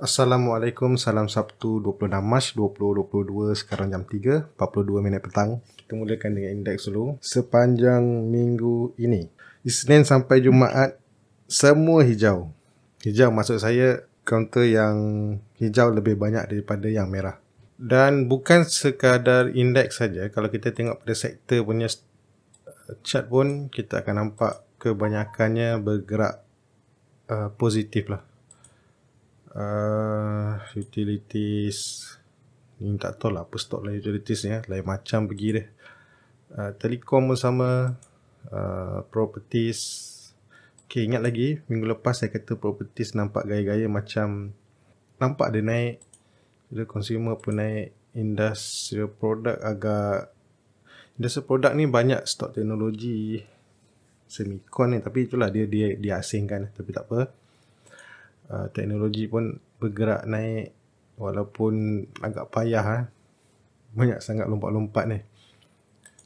Assalamualaikum, salam Sabtu 26 Mac 2022, sekarang jam 3:42 petang. Kita mulakan dengan indeks dulu. Sepanjang minggu ini, Isnin sampai Jumaat, semua hijau. Hijau maksud saya kaunter yang hijau lebih banyak daripada yang merah. Dan bukan sekadar indeks saja, kalau kita tengok pada sektor punya chart pun, kita akan nampak kebanyakannya bergerak positif lah. Utilities ni tak tahu lah apa stok lah utilities ni, lain macam pergi dia. Telekom pun sama, properties. Okay, ingat lagi minggu lepas saya kata properties nampak gaya-gaya macam nampak dia naik, dia consumer pun naik. Industrial product ni banyak stok teknologi semikon ni, tapi itulah dia asingkan, tapi tak apa. Teknologi pun bergerak naik walaupun agak payah. Banyak sangat lompat-lompat ni.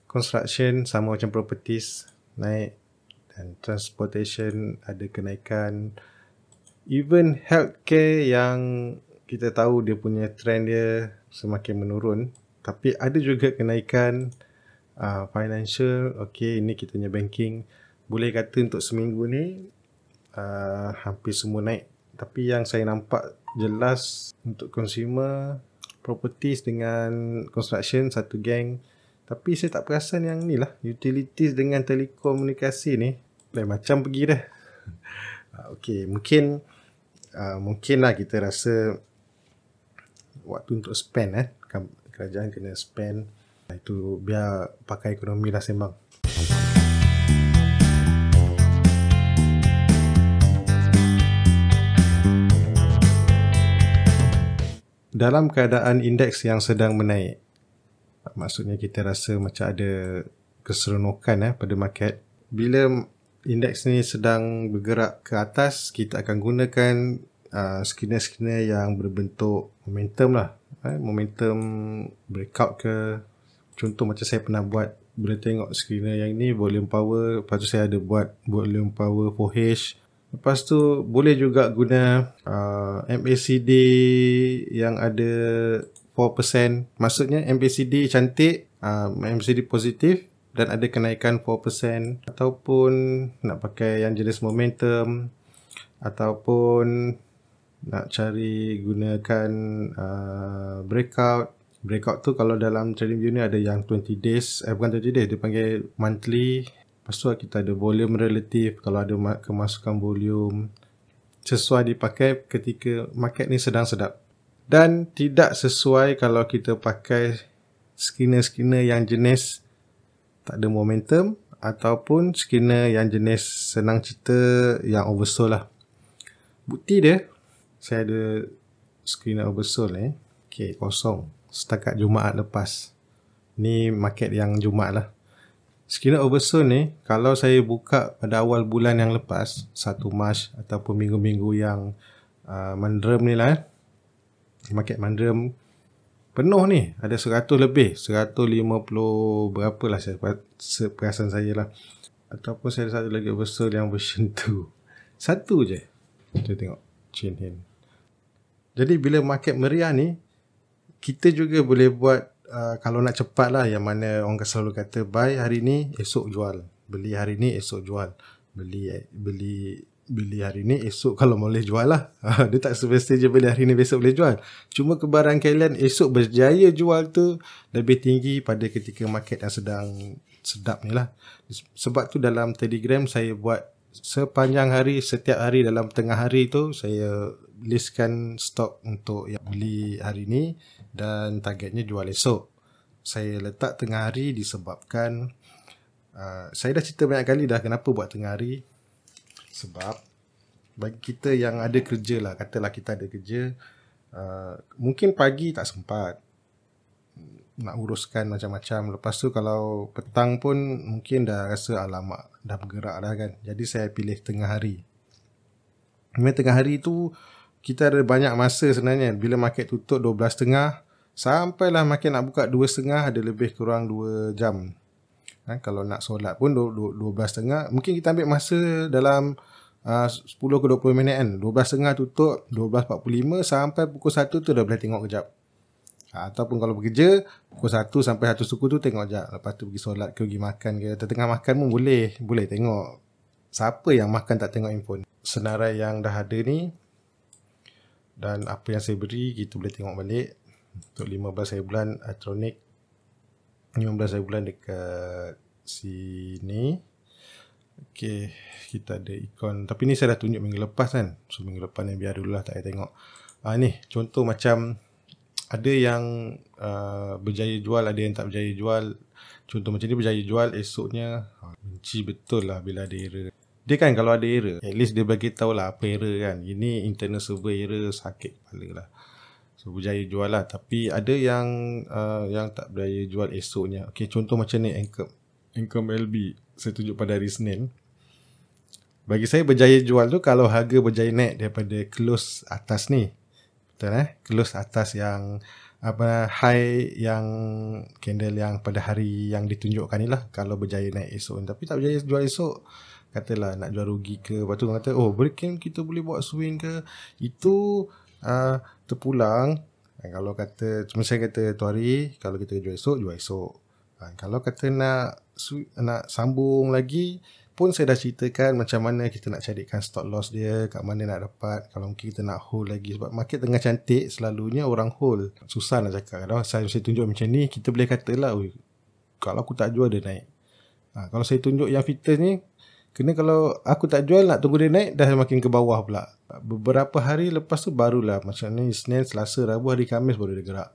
Construction sama macam properties naik, dan transportation ada kenaikan. Even healthcare yang kita tahu dia punya trend dia semakin menurun, tapi ada juga kenaikan. Financial, okay, ini kita punya banking. Boleh kata untuk seminggu ni hampir semua naik. Tapi yang saya nampak jelas untuk consumer, properties dengan construction satu geng. Tapi saya tak perasan yang ni lah, utilities dengan telekomunikasi ni lain macam pergi dah. Okay, mungkin lah kita rasa waktu untuk spend kerajaan kena spend. Itu biar pakai ekonomi lah sembang. Dalam keadaan indeks yang sedang menaik, maksudnya kita rasa macam ada keseronokan pada market. Bila indeks ni sedang bergerak ke atas, kita akan gunakan skena-skena yang berbentuk momentum lah. Momentum breakout ke. Contoh macam saya pernah buat, bila tengok skena yang ni volume power, lepas tu saya ada buat volume power 4H. Lepas tu boleh juga guna MACD yang ada 4%. Maksudnya MACD cantik, MACD positif dan ada kenaikan 4%. Ataupun nak pakai yang jenis momentum, ataupun nak cari gunakan breakout. Breakout tu kalau dalam trading view ni ada yang 20 days, bukan 20 days, dia panggil monthly. Lepas tu kita ada volume relatif, kalau ada kemasukan volume, sesuai dipakai ketika market ni sedang sedap. Dan tidak sesuai kalau kita pakai skena-skena yang jenis tak ada momentum, ataupun skena yang jenis senang cerita yang oversold lah. Bukti dia, saya ada skena oversold ni. Okay, kosong setakat Jumaat lepas. Ni market yang Jumaat lah. Skena oversold ni, kalau saya buka pada awal bulan yang lepas, 1 Mac ataupun minggu-minggu yang mendrem ni lah, market mendrem penuh ni, ada 100 lebih, 150 berapa lah seperasan saya lah. Ataupun saya ada satu lagi oversold yang version 2. Satu je. Kita tengok chain hand. Jadi bila market meriah ni, kita juga boleh buat kalau nak cepat lah, yang mana orang selalu kata buy hari ni esok jual, beli hari ni esok jual, beli hari ni esok kalau boleh jual lah. Dia tak semestinya beli hari ni besok boleh jual. Cuma kebarangkalian esok berjaya jual tu lebih tinggi pada ketika market yang sedang sedap ni lah. Sebab tu dalam Telegram saya buat sepanjang hari, setiap hari dalam tengah hari tu saya listkan stok untuk yang beli hari ni dan targetnya jual esok. Saya letak tengah hari disebabkan saya dah cerita banyak kali dah kenapa buat tengah hari. Sebab bagi kita yang ada kerja lah, katalah kita ada kerja, mungkin pagi tak sempat nak uruskan macam-macam. Lepas tu kalau petang pun mungkin dah rasa alamak dah bergerak dah kan. Jadi saya pilih tengah hari. Memang tengah hari tu kita ada banyak masa sebenarnya. Bila market tutup 12.30 sampailah market nak buka 2.30, ada lebih kurang 2 jam. Kalau nak solat pun 12.30. Mungkin kita ambil masa dalam 10 ke 20 minit kan. 12.30 tutup, 12.45 sampai pukul 1 tu dah boleh tengok kejap. Ataupun kalau bekerja, pukul 1 sampai 1 suku tu tengok kejap. Lepas tu pergi solat ke, pergi makan ke. Tengah makan pun boleh tengok. Siapa yang makan tak tengok handphone? Senarai yang dah ada ni dan apa yang saya beri, kita boleh tengok balik. Untuk 15 hari bulan Atronic, 15 hari bulan dekat sini. Okay, kita ada ikon. Tapi ni saya dah tunjuk minggu lepas kan. So minggu lepas ni biar dulu lah, tak payah tengok. Ni contoh macam ada yang berjaya jual, ada yang tak berjaya jual. Contoh macam ni, berjaya jual, esoknya benci betul lah bila ada error. Dia kan kalau ada error, at least dia bagi tahu lah apa error kan. Ini internal server error, sakit kepala lah. So berjaya jual lah. Tapi ada yang tak berjaya jual esoknya. Okay, contoh macam ni, Income LB, saya tunjuk pada hari Senin. Bagi saya berjaya jual tu kalau harga berjaya naik daripada close atas ni. Betul close atas yang high yang candle yang pada hari yang ditunjukkan ni lah, kalau berjaya naik esok. Tapi tak berjaya jual esok, katalah nak jual rugi ke, lepas tu kata breaking kita boleh buat swing ke, itu terpulang. Kalau kata macam saya kata tu hari, kalau kita jual esok. Kalau kata nak sambung lagi pun, saya dah ceritakan macam mana kita nak carikan stop loss dia, kat mana nak dapat. Kalau mungkin kita nak hold lagi, sebab market tengah cantik, selalunya orang hold. Susah nak cakap. Kalau saya tunjuk macam ni, kita boleh katalah, kalau aku tak jual dia naik. Kalau saya tunjuk yang fitur ni, kena kalau aku tak jual, nak tunggu dia naik, dah makin ke bawah pula. Beberapa hari lepas tu barulah, macam ni Senin, Selasa, Rabu, hari Khamis baru dia gerak.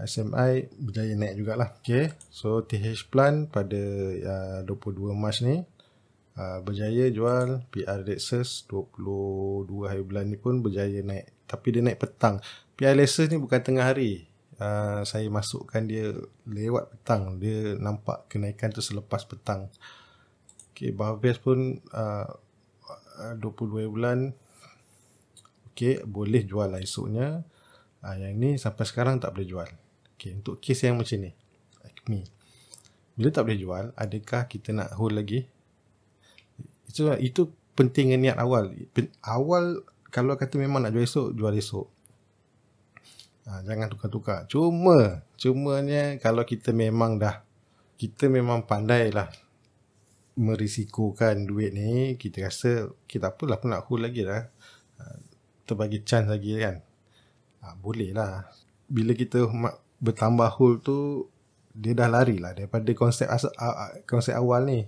SMI berjaya naik jugalah. Okay, so TH Plan pada 22 Mac ni berjaya jual. PR Lexus 22 hari bulan ni pun berjaya naik, tapi dia naik petang. PR Lexus ni bukan tengah hari, saya masukkan dia lewat petang. Dia nampak kenaikan tu selepas petang. Okay, Barves pun 22 hari bulan, okay, boleh jual lah esoknya. Yang ni sampai sekarang tak boleh jual. Okay, untuk kes yang macam ni, bila tak boleh jual, adakah kita nak hold lagi? Itu pentingnya niat awal. Kalau kata memang nak jual esok, jual esok. Jangan tukar-tukar. Cumanya kalau kita memang pandai lah merisikokan duit ni, kita rasa kita apalah pun nak hold lagi lah, terbagi chance lagi kan. Boleh lah. Bila kita bertambah hold tu, dia dah lari lah daripada konsep awal ni.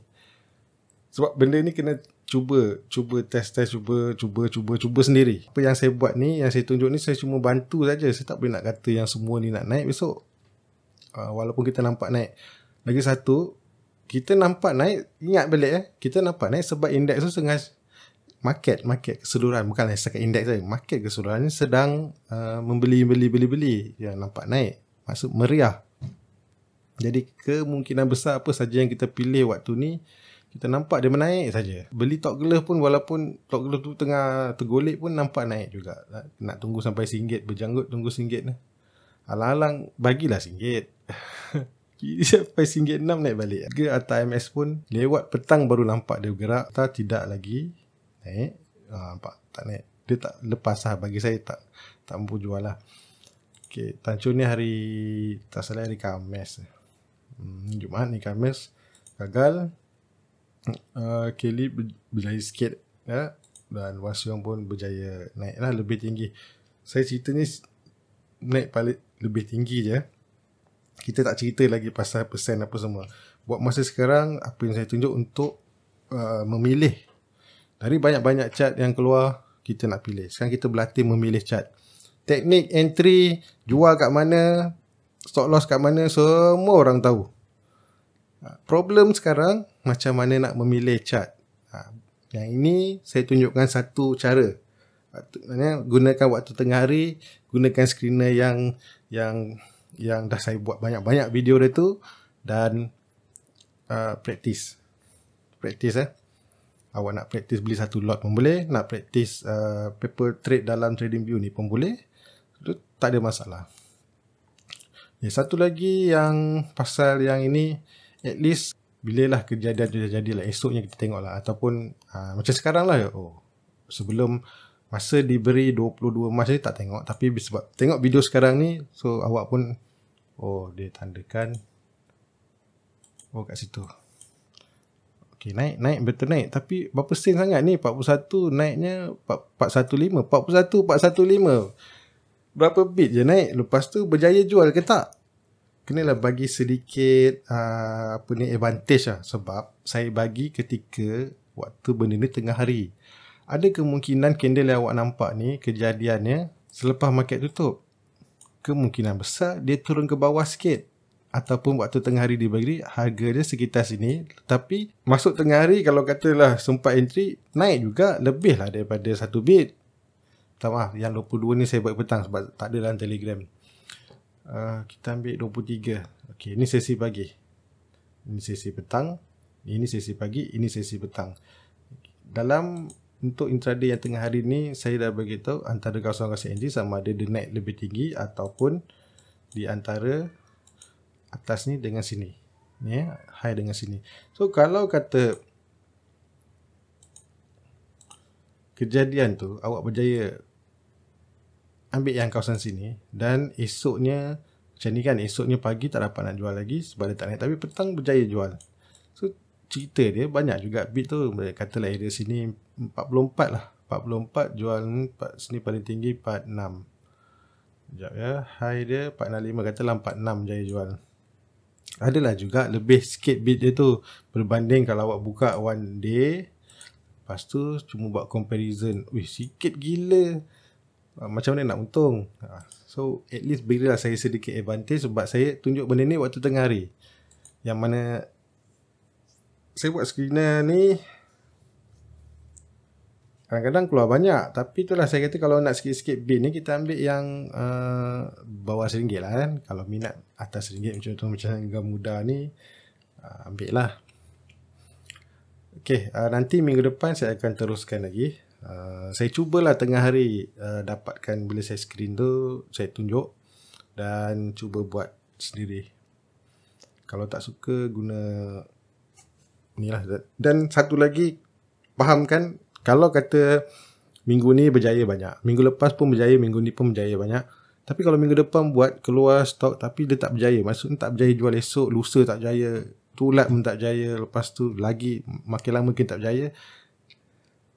Sebab benda ni kena cuba test, cuba sendiri. Apa yang saya buat ni, yang saya tunjuk ni, saya cuma bantu saja. Saya tak boleh nak kata yang semua ni nak naik besok. Walaupun kita nampak naik. Lagi satu, kita nampak naik, ingat balik kita nampak naik sebab indeks tu tengah market keseluruhan, bukanlah setakat indeks saja, market keseluruhan ni sedang membeli yang nampak naik, maksud meriah. Jadi kemungkinan besar apa saja yang kita pilih waktu ni, kita nampak dia menaik saja. Beli top glove pun, walaupun top glove tu tengah tergolek pun nampak naik juga. Nak tunggu sampai RM1 berjanggut, tunggu RM1 alang-alang bagilah RM1 sampai RM1.6 naik balik. Harga Atas MS pun lewat petang baru nampak dia bergerak. Tidak lagi naik. Nampak tak naik, dia tak lepas lah. Bagi saya tak mampu jual lah. Okay, Tanjung ni hari, tak salah hari Khamis, Jumaat ni Khamis gagal. Kelly berjaya sikit ya, dan Wasiong pun berjaya naik lah lebih tinggi. Saya cerita ni naik paling lebih tinggi je, kita tak cerita lagi pasal persen apa semua. Buat masa sekarang, apa yang saya tunjuk untuk memilih dari banyak-banyak chart yang keluar, kita nak pilih. Sekarang kita berlatih memilih chart. Teknik entry, jual kat mana, stop loss kat mana, semua orang tahu. Problem sekarang, macam mana nak memilih chart. Yang ini saya tunjukkan satu cara. Gunakan waktu tengah hari, gunakan screener yang dah saya buat banyak-banyak video dia tu, dan practice. Awak nak practice beli satu lot pun boleh, nak practice paper trade dalam TradingView ni pun boleh. Itu tak ada masalah. Satu lagi yang pasal yang ini, at least bila lah kejadian lah, esoknya kita tengok lah, ataupun Macam sekarang lah. Sebelum masa diberi 22 emas ni tak tengok, tapi sebab tengok video sekarang ni, so awak pun dia tandakan kat situ. Okey, naik betul naik, tapi berapa sen sangat ni? 41 naiknya 415, 415. Berapa bit je naik, lepas tu berjaya jual ke tak? Kenalah bagi sedikit advantage lah, sebab saya bagi ketika waktu benda ni tengah hari. Ada kemungkinan candle yang awak nampak ni kejadiannya selepas market tutup. Kemungkinan besar dia turun ke bawah sikit, ataupun waktu tengah hari dia bagi harga dia sekitar sini, tapi masuk tengah hari kalau katalah sempat entry, naik juga lebih lah daripada 1 bit. Tak maaf, yang 22 ni saya buat petang sebab tak ada dalam Telegram. Kita ambil 23. Okey, ini sesi pagi, ini sesi petang, ini sesi pagi, ini sesi petang. Dalam untuk intraday yang tengah hari ni, saya dah beritahu antara kawasan-kawasan NG sama ada dia naik lebih tinggi ataupun di antara atas ni dengan sini, ni high dengan sini. So kalau kata kejadian tu awak berjaya ambil yang kawasan sini, dan esoknya macam ni kan, esoknya pagi tak dapat nak jual lagi sebab dia tak naik, tapi petang berjaya jual. So cerita dia banyak juga bit tu. Katalah area sini 44 lah, 44 jual sini paling tinggi 46. Sekejap ya, high dia 465, katalah 46 jaya jual. Adalah juga lebih sikit bit dia tu berbanding kalau awak buka one day, lepas tu cuma buat comparison, sikit gila, macam mana nak untung. So at least berilah saya sedikit advantage sebab saya tunjuk benda ni waktu tengah hari, yang mana saya buat screener ni kadang-kadang keluar banyak. Tapi itulah saya kata, kalau nak sikit-sikit bit ni kita ambil yang bawah RM1 lah kan. Kalau minat atas RM1 macam tu, macam harga muda ni, ambil lah. Okay, nanti minggu depan saya akan teruskan lagi. Saya cubalah tengah hari dapatkan, bila saya screen tu saya tunjuk dan cuba buat sendiri. Kalau tak suka guna ni lah. Dan satu lagi, fahamkan, kalau kata minggu ni berjaya banyak, minggu lepas pun berjaya, minggu ni pun berjaya banyak, tapi kalau minggu depan buat keluar stok tapi dia tak berjaya, maksudnya tak berjaya jual esok, lusa tak berjaya, tulat pun tak berjaya, lepas tu lagi makin lama mungkin tak berjaya,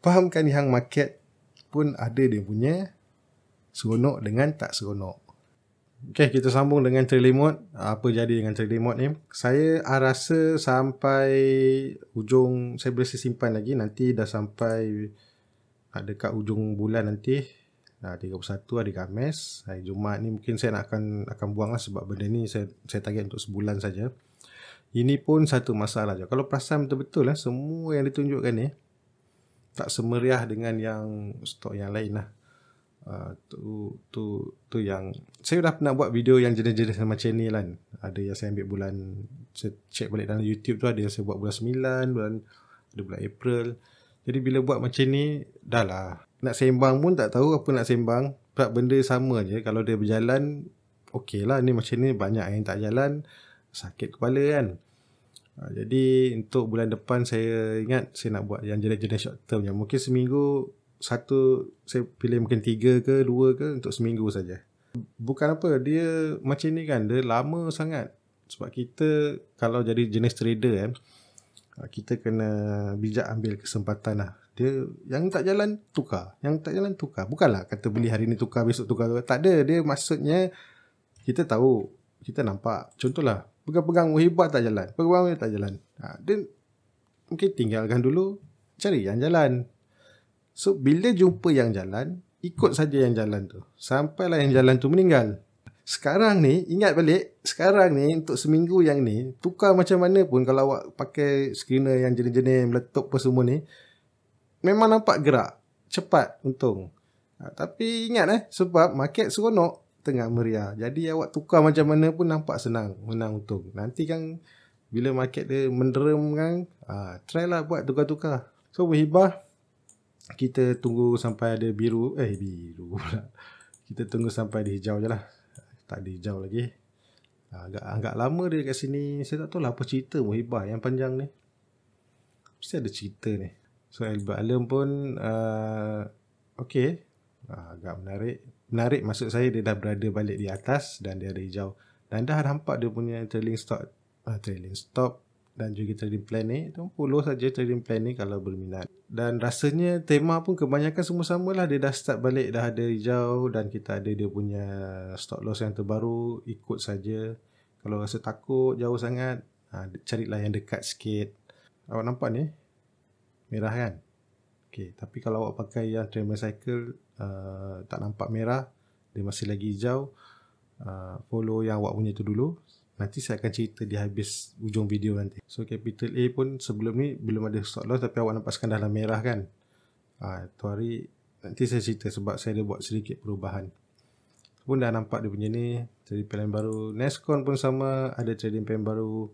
fahamkan yang market pun ada dia punya seronok dengan tak seronok. Okay, kita sambung dengan trailing mode. Apa jadi dengan trailing mode ni? Saya rasa sampai ujung, saya boleh simpan lagi, nanti dah sampai dekat ujung bulan nanti, 31 hari Khamis, hari Jumaat ni mungkin saya akan buang lah, sebab benda ni saya target untuk sebulan saja. Ini pun satu masalah je. Kalau perasan betul-betul lah, semua yang ditunjukkan ni tak semeriah dengan yang stok yang lain lah. Tu yang saya dah pernah buat video yang jenis-jenis macam ni kan. Ada yang saya ambil bulan, saya check balik dalam YouTube tu, ada yang saya buat bulan 9, ada bulan April. Jadi bila buat macam ni, dah lah, nak sembang pun tak tahu apa nak sembang. Sebab benda sama je, kalau dia berjalan okey lah. Ni macam ni banyak yang tak jalan, sakit kepala kan. Jadi untuk bulan depan saya ingat saya nak buat yang jenis-jenis short term, yang mungkin seminggu satu, saya pilih mungkin 3 ke 2 ke untuk seminggu saja. Bukan apa, dia macam ni kan, dia lama sangat. Sebab kita kalau jadi jenis trader kan, kita kena bijak ambil kesempatan lah. Dia yang tak jalan tukar, yang tak jalan tukar. Bukanlah kata beli hari ni tukar, besok tukar. Tak ada, dia maksudnya kita tahu, kita nampak. Contohlah, pegang-pegang hebat tak jalan, pegang tak jalan. Dia mungkin tinggalkan dulu, cari yang jalan. So bila jumpa yang jalan, ikut saja yang jalan tu, sampailah yang jalan tu meninggal. Sekarang ni, ingat balik, sekarang ni untuk seminggu yang ni, tukar macam mana pun, kalau awak pakai screener yang jenis-jenis meletup apa semua ni, memang nampak gerak cepat untung. Tapi ingat sebab market seronok tengah meriah, jadi awak tukar macam mana pun nampak senang, menang untung. Nanti kan bila market dia menderem kan, try lah buat tukar-tukar. So berhibah, kita tunggu sampai ada biru pula. Kita tunggu sampai ada hijau je lah. Tak ada hijau lagi. Agak lama dia kat sini. Saya tak tahu lah apa cerita Muhibah yang panjang ni. Mesti ada cerita ni. So alum pun okey. Agak menarik. Menarik maksud saya dia dah berada balik di atas dan dia ada hijau. Dan dah nampak dia punya trailing stop dan juga trading plan ni. Follow saja trading plan ni kalau berminat. Dan rasanya tema pun kebanyakan semua sama lah. Dia dah start balik, dah ada hijau dan kita ada dia punya stop loss yang terbaru. Ikut saja. Kalau rasa takut jauh sangat, carilah yang dekat sikit. Awak nampak ni? Merah kan? Okay, tapi kalau awak pakai yang trend cycle tak nampak merah, dia masih lagi hijau, follow yang awak punya tu dulu. Nanti saya akan cerita di habis ujung video nanti. So capital A pun sebelum ni belum ada stop loss, tapi awak nampak sekarang dah merah kan. Tu hari nanti saya cerita sebab saya ada buat sedikit perubahan. Pun dah nampak dia punya ni trading plan baru. Nescon pun sama, ada trading plan baru.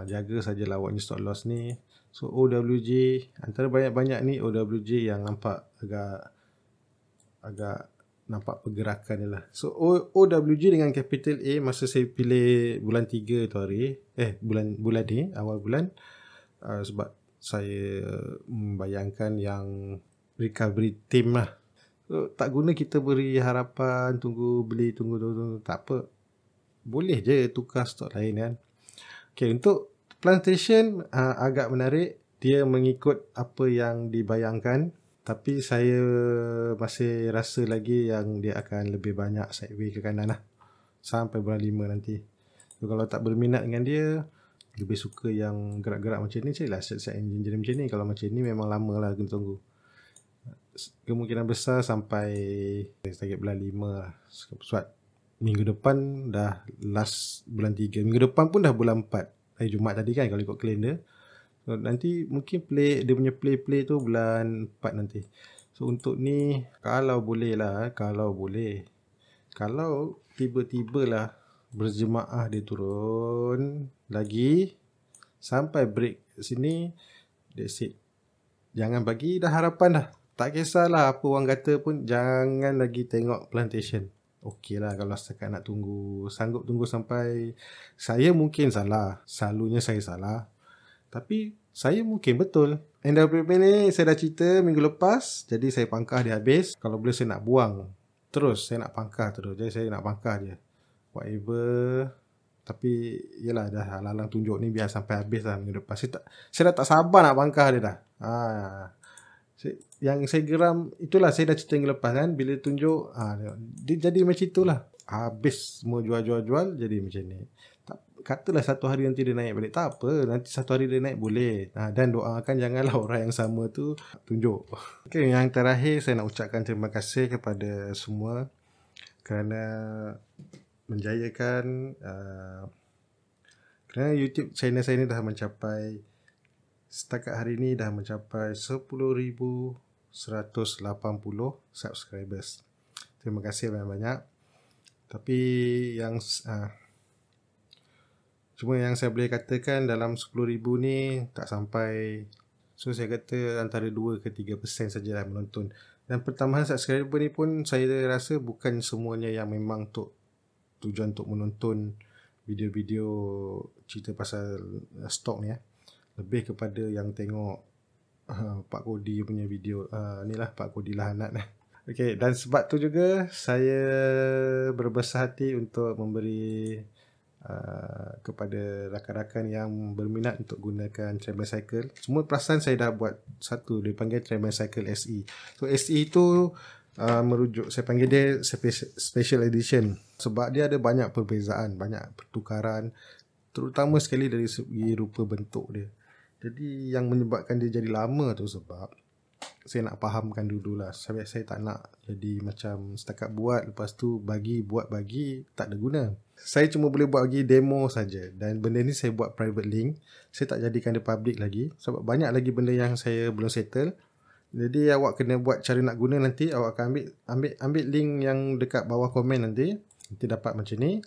Jaga sajalah awak ni stop loss ni. So OWJ, antara banyak-banyak ni OWJ yang nampak agak nampak pergerakan dia lah. So OWJ dengan capital A masa saya pilih bulan 3 tu hari, bulan ni, awal bulan, sebab saya membayangkan yang recovery team lah. So, tak guna kita beri harapan, tunggu, tak apa. Boleh je tukar stok lain kan. Okay, untuk plantation agak menarik. Dia mengikut apa yang dibayangkan. Tapi saya masih rasa lagi yang dia akan lebih banyak sideways ke kanan lah. Sampai bulan 5 nanti. So, kalau tak berminat dengan dia, lebih suka yang gerak-gerak macam ni, carilah set engineering macam ni. Kalau macam ni memang lama lah kena tunggu. Kemungkinan besar sampai target bulan 5 lah. Sebab minggu depan dah last bulan 3. Minggu depan pun dah bulan 4. Hari Jumaat tadi kan kalau ikut kalender. So, nanti mungkin dia punya play tu bulan 4 nanti. So untuk ni kalau boleh lah. Kalau tiba-tiba lah berjemaah dia turun lagi sampai break sini, that's it. Jangan bagi dah harapan dah. Tak kisahlah apa orang kata pun, jangan lagi tengok plantation. Okey lah kalau setakat nak tunggu, sanggup tunggu sampai, saya mungkin salah, selalunya saya salah, tapi saya mungkin betul. NWP ni saya dah cerita minggu lepas, jadi saya pangkah dia habis. Kalau boleh saya nak buang terus, saya nak pangkah terus, jadi saya nak pangkah je whatever. Tapi yelah dah halang tunjuk ni biar sampai habis lah minggu lepas. Saya dah tak sabar nak pangkah dia dah. Yang saya geram itulah, saya dah cerita yang lepas kan, bila tunjuk dia jadi macam itulah, habis semua jual jadi macam ni. Katalah satu hari nanti dia naik balik, tak apa, nanti satu hari dia naik boleh. Dan doakan janganlah orang yang sama tu tunjuk. Okay, yang terakhir saya nak ucapkan terima kasih kepada semua kerana menjayakan, kerana YouTube channel saya ni dah mencapai, setakat hari ni dah mencapai 10,180 subscribers. Terima kasih banyak-banyak. Tapi yang cuma yang saya boleh katakan dalam 10,000 ni tak sampai, so saya kata antara 2 ke 3% sajalah menonton. Dan pertambahan subscriber ni pun saya rasa bukan semuanya yang memang tujuan untuk menonton video-video cerita pasal stok ni. Lebih kepada yang tengok Pak Kodi punya video. Ni lah Pak Kodi lah anak. Okay, dan sebab tu juga saya berbesar hati untuk memberi kepada rakan-rakan yang berminat untuk gunakan Tremor Cycle. Semua perasan saya dah buat satu, dia panggil Tremor Cycle SE. So SE tu merujuk, saya panggil dia special edition sebab dia ada banyak perbezaan, banyak pertukaran, terutama sekali dari segi rupa bentuk dia. Jadi yang menyebabkan dia jadi lama tu sebab saya nak fahamkan dululah. Saya tak nak jadi macam setakat buat, lepas tu bagi tak ada guna. Saya cuma boleh buat bagi demo saja, dan benda ni saya buat private link. Saya tak jadikan dia public lagi sebab banyak lagi benda yang saya belum settle. Jadi awak kena buat cara nak guna nanti. Awak akan ambil link yang dekat bawah komen nanti dapat macam ni.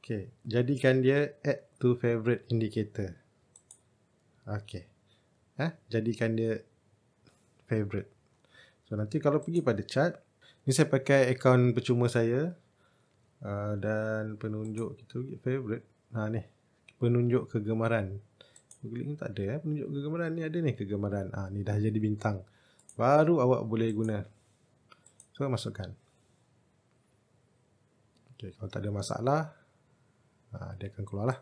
Okay, jadikan dia add to favorite indicator. Okay, jadikan dia favorite. So nanti kalau pergi pada chart ni, saya pakai akaun percuma saya, dan penunjuk itu favorite. Ni penunjuk kegemaran. Google ni tak ada penunjuk kegemaran. Ni ada ni kegemaran. Ni dah jadi bintang. Baru awak boleh guna. So masukkan. Okay, kalau tak ada masalah, dia akan keluar lah.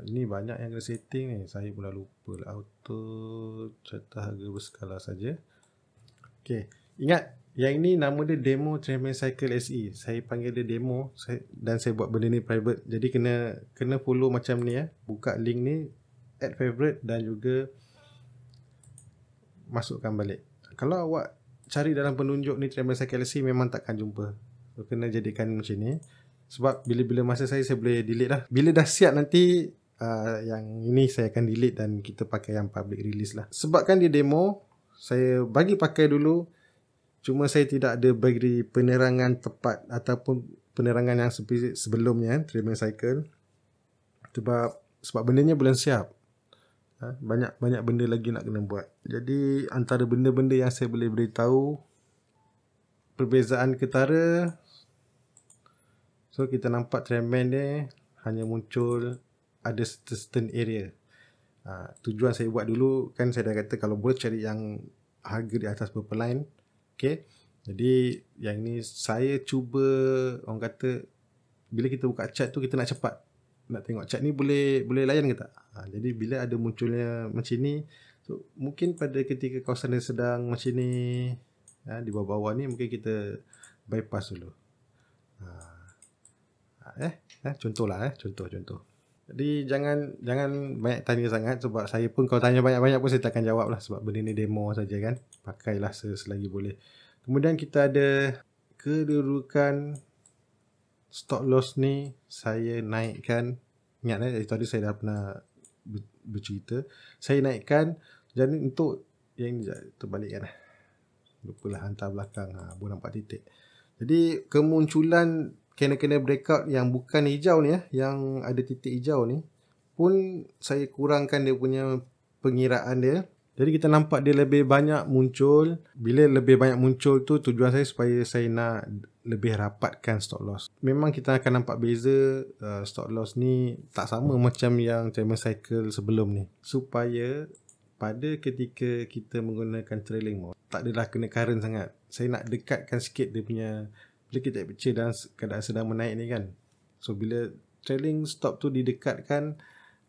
Ini banyak yang kena setting ni. Saya pun dah lupa lah. Auto carta harga berskala saja. Okay, ingat yang ini nama dia demo Treadmill Cycle SE. Saya panggil dia demo dan saya buat benda ni private. Jadi kena follow macam ni ya. Buka link ni, add favorite dan juga masukkan balik. Kalau awak cari dalam penunjuk ni Treadmill Cycle SE memang takkan jumpa. So, kena jadikan macam ni. Sebab bila-bila masa saya boleh delete lah. Bila dah siap nanti yang ini saya akan delete dan kita pakai yang public release lah. Sebabkan dia demo, saya bagi pakai dulu. Cuma saya tidak ada bagi penerangan tepat ataupun penerangan yang seperti sebelumnya Treadmill Cycle. Sebab bendanya belum siap. Banyak benda lagi nak kena buat. Jadi antara benda-benda yang saya boleh beritahu, perbezaan ketara. So kita nampak treadmill ni hanya muncul ada certain area. Tujuan saya buat dulu kan, saya dah kata kalau boleh cari yang harga di atas berapa line. Okay. Jadi yang ni saya cuba, orang kata bila kita buka chart tu kita nak cepat. Nak tengok chart ni boleh layan ke tak. Jadi bila ada munculnya macam ni, so mungkin pada ketika kawasan dia sedang macam ni, di bawah-bawah ni mungkin kita bypass dulu. Contoh. Jadi jangan banyak tanya sangat, sebab saya pun kalau tanya banyak-banyak pun saya takkan jawab lah, sebab benda ni demo saja kan. Pakailah selagi boleh. Kemudian kita ada kedudukan stop loss ni saya naikkan. Ingat tadi saya dah pernah bercerita. Saya naikkan. Jadi untuk yang ni terbalikkan. Lupalah hantar belakang. Boleh nampak titik. Jadi kemunculan kena breakout yang bukan hijau ni yang ada titik hijau ni pun saya kurangkan dia punya pengiraan dia. Jadi kita nampak dia lebih banyak muncul. Bila lebih banyak muncul tu tujuan saya supaya saya nak lebih rapatkan stop loss. Memang kita akan nampak beza stop loss ni tak sama macam yang Treadmill Cycle sebelum ni. Supaya pada ketika kita menggunakan trailing mode tak adalah kena current sangat. Saya nak dekatkan sikit dia punya, bila kita picture dalam keadaan sedang menaik ni kan. So bila trailing stop tu didekatkan,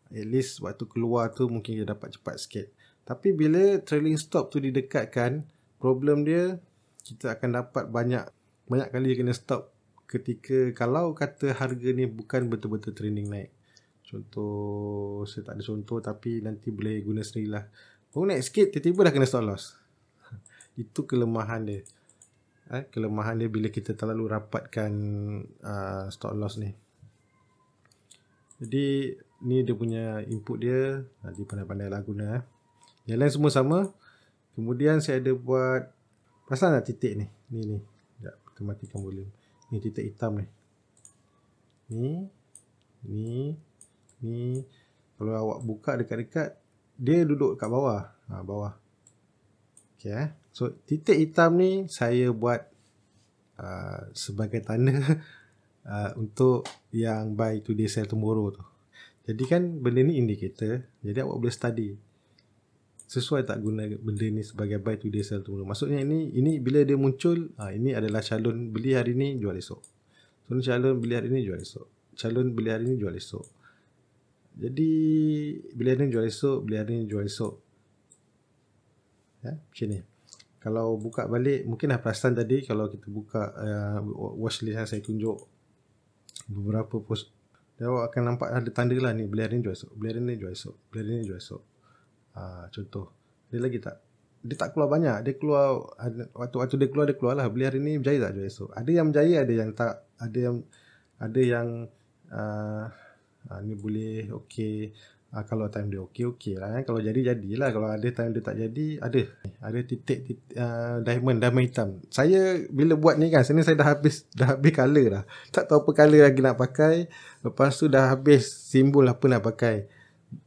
at least waktu keluar tu mungkin dia dapat cepat sikit. Tapi bila trailing stop tu didekatkan, problem dia kita akan dapat banyak kali kena stop ketika kalau kata harga ni bukan betul-betul trending naik. Contoh, saya tak ada contoh tapi nanti boleh guna sendirilah. Baru naik sikit tiba-tiba dah kena stop loss. Itu kelemahan dia. Kelemahan dia bila kita terlalu rapatkan stop loss ni. Jadi ni dia punya input dia. Nanti pandai-pandai lah guna. Yang lain semua sama. Kemudian saya ada buat, pasal tak titik ni. Ni. Sekejap, kita matikan volume. Ni titik hitam ni. Ni. Kalau awak buka dekat-dekat, dia duduk kat bawah. Bawah. Okay. So titik hitam ni saya buat sebagai tanda untuk yang buy today sell tomorrow tu. Jadi kan benda ni indicator. Jadi awak boleh study sesuai tak guna benda ni sebagai buy today sell tomorrow. Maksudnya ini bila dia muncul, ini adalah calon beli hari ni, jual esok. So ni calon beli hari ni, jual esok. Calon beli hari ni, jual esok. Jadi beli hari ni, jual esok. Beli hari ni, jual esok. Macam ni. Kalau buka balik, mungkin dah perasan tadi kalau kita buka watchlist yang saya tunjuk beberapa post, awak akan nampak ada tanda lah ni, beli hari ni, jual esok. Beli hari ni, jual esok. Beli hari ni, jual esok. Contoh, dia lagi tak, dia tak keluar banyak. Dia keluar waktu dia keluar lah. Beli hari ni berjaya tak, jual esok. Ada yang berjaya, ada yang tak. Ada yang ni boleh okey. Kalau time dia okey lah. Kalau jadilah. Kalau ada time dia tak jadi, ada titik diamond hitam. Saya bila buat ni kan, sebenarnya saya dah habis color dah. Tak tahu apa color lagi nak pakai. Lepas tu dah habis simbol apa nak pakai.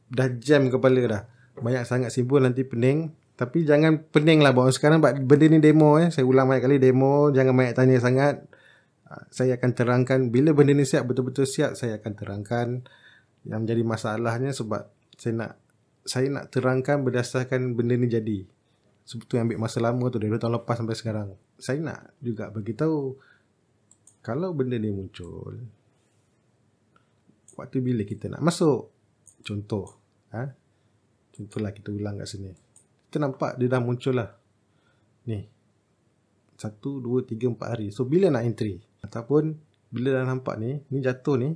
Dah jam kepala dah. Banyak sangat simbol, nanti pening. Tapi jangan pening lah bawang. Sekarang benda ni demo. Saya ulang banyak kali demo. Jangan banyak tanya sangat. Saya akan terangkan bila benda ni siap, betul-betul siap, saya akan terangkan. Yang menjadi masalahnya sebab Saya nak terangkan berdasarkan benda ni jadi. Sebetulnya ambil masa lama tu, dari 2 tahun lepas sampai sekarang. Saya nak juga bagi tahu kalau benda ni muncul, waktu bila kita nak masuk. Contohlah kita ulang kat sini. Kita nampak dia dah muncul lah. Ni. 1, 2, 3, 4 hari. So, bila nak entry? Ataupun bila dah nampak ni jatuh ni.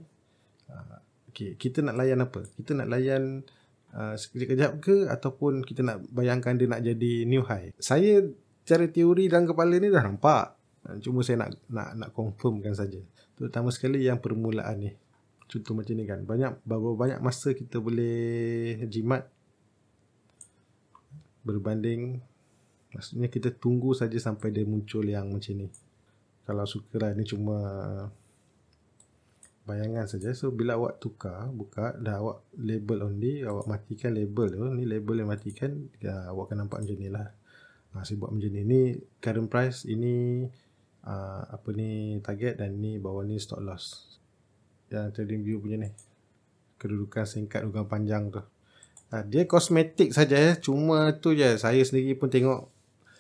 Okay, kita nak layan apa? Kita nak layan sekejap-kejap ke, ataupun kita nak bayangkan dia nak jadi new high? Saya cara teori dalam kepala ni dah nampak, cuma saya nak confirmkan saja. Terutama sekali yang permulaan ni. Contoh macam ni kan, berapa banyak masa kita boleh jimat berbanding, maksudnya kita tunggu saja sampai dia muncul yang macam ni. Kalau suka lah, ni cuma bayangan saja. So bila awak buka, dah awak label only, awak matikan label tu, ni label yang matikan, awak akan nampak macam ni lah. Saya buat macam ni. Ni current price, ini target, dan ni bawah ni stop loss. Yang trading view punya ni, kedudukan singkat, kedudukan panjang tu. Dia kosmetik saja, cuma tu je. Saya sendiri pun tengok,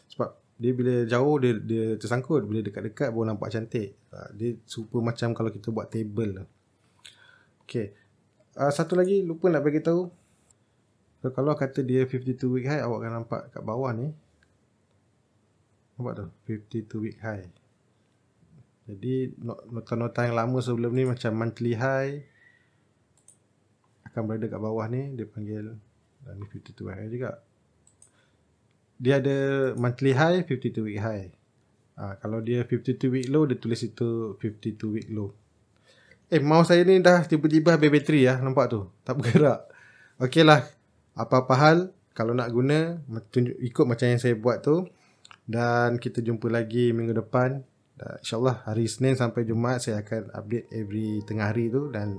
sebab dia bila jauh dia tersangkut, bila dekat-dekat baru nampak cantik. Dia serupa macam kalau kita buat table. Okay. Satu lagi lupa nak bagi tahu. So, kalau kata dia 52 week high, awak akan nampak kat bawah ni. Nampak tu? 52 week high. Jadi nota-nota yang lama sebelum ni macam monthly high akan berada kat bawah ni. Dia panggil ni 52 week high juga. Dia ada monthly high, 52 week high. Kalau dia 52 week low, dia tulis itu 52 week low. Mouse saya ni dah tiba-tiba habis bateri ya. Nampak tu? Tak bergerak. Okey lah. Apa-apa hal, kalau nak guna, ikut macam yang saya buat tu. Dan kita jumpa lagi minggu depan. InsyaAllah hari Isnin sampai Jumaat saya akan update every tengah hari tu. Dan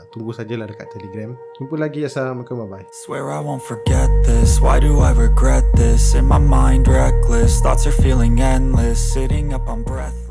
tunggu sajalah dekat Telegram. Jumpa lagi. Assalamualaikum. Bye-bye. Swear I won't forget this. Why do I regret this? In my mind reckless. Thoughts are feeling endless. Sitting up on breath.